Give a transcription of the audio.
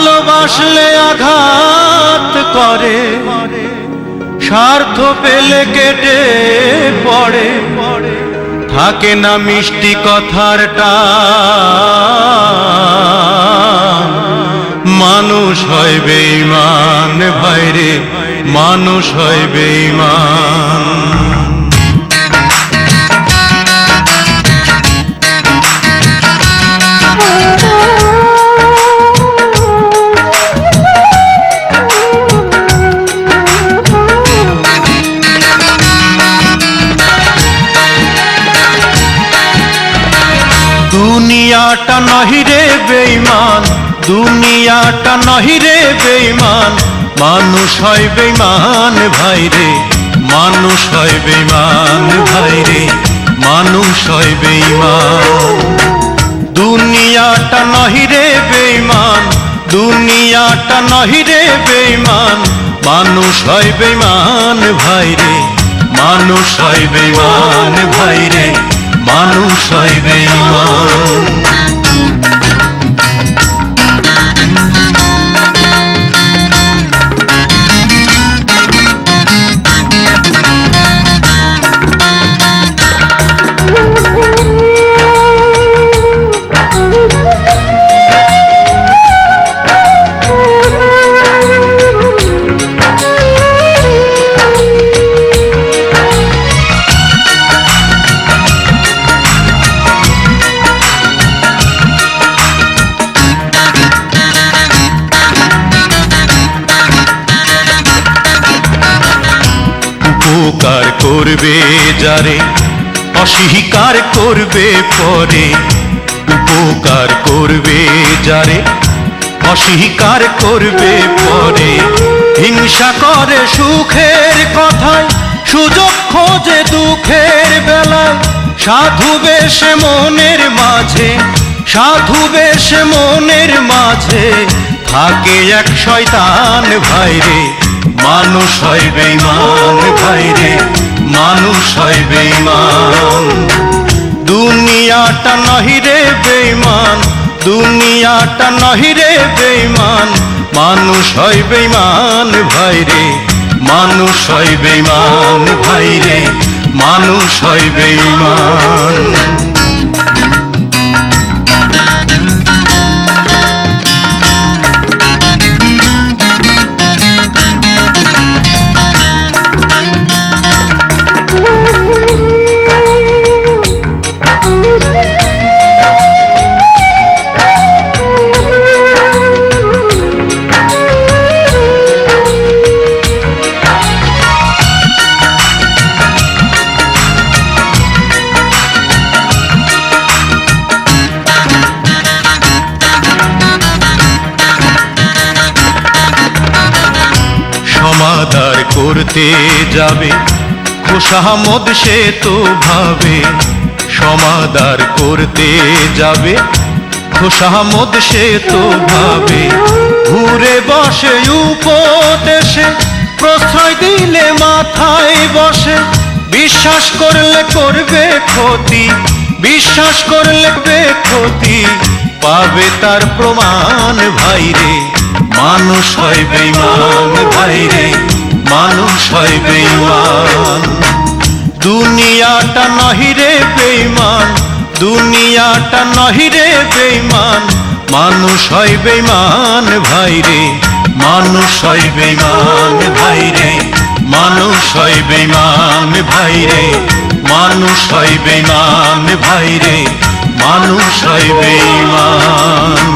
ভালোবাসলে আঘাত করে, স্বার্থ পেলে কেটে পড়ে, থাকে না মিষ্টি কথার টান। মানুষ হয় বেঈমান ভাইরে, মানুষ হয় বেঈমান। দুনিয়াটা নহিরে বেঈমান, দুনিয়াটা নহিরে বেঈমান, মানুষ হয় বেঈমান ভাইরে, মানুষ হয় বেঈমান ভাইরে, মানুষ হয় বেঈমান। দুনিয়াটা নহিরে বেঈমান, দুনিয়াটা নহিরে বেঈমান, মানুষ হয় বেঈমান ভাইরে, মানুষ হয় বেঈমান ভাইরে, মানুষ হয় বেঈমান। উপকার করবে যারে, অস্বীকার করবে পরে, উপকার করবে যারে, অস্বীকার করবে পরে, হিংসা করে সুখের কথায়, সুযোগ খোঁজে দুঃখের বেলায়, সাধু বেশে মনের মাঝে, সাধু বেশে মনের মাঝে, থাকে এক শয়তান ভাইরে, মানুষ হয় বেঈমান ভাইরে, মানুষ হয় বেঈমান। দুনিয়াটা নহিরে বেঈমান, দুনিয়াটা নহিরে বেঈমান, মানুষ হয় বেঈমান ভাইরে, মানুষ হয় বেঈমান ভাইরে, মানুষ হয় বেঈমান। সমাদার করতে যাবে খোশামদ সে তো ভাবে, সমাদার করতে যাবে খোশামদ সে তো ভাবে, ঘুরে বসে উপদেশে, প্রশ্রয় দিলে মাথায় বসে, বিশ্বাস করলে করবে ক্ষতি, বিশ্বাস করলে ক্ষতি, পাবে তার প্রমাণ ভাইরে, মানুষ হয় বেঈমান ভাইরে, মানুষ হয় বেঈমান। দুনিয়াটা নহিরে বেঈমান, দুনিয়াটা নহিরে বেঈমান, মানুষ হয় বেঈমান ভাইরে, মানুষ হয় বেঈমান ভাইরে, মানুষ হয় বেঈমান ভাইরে, মানুষ হয় বেঈমান ভাইরে, মানুষ হয় বেঈমান।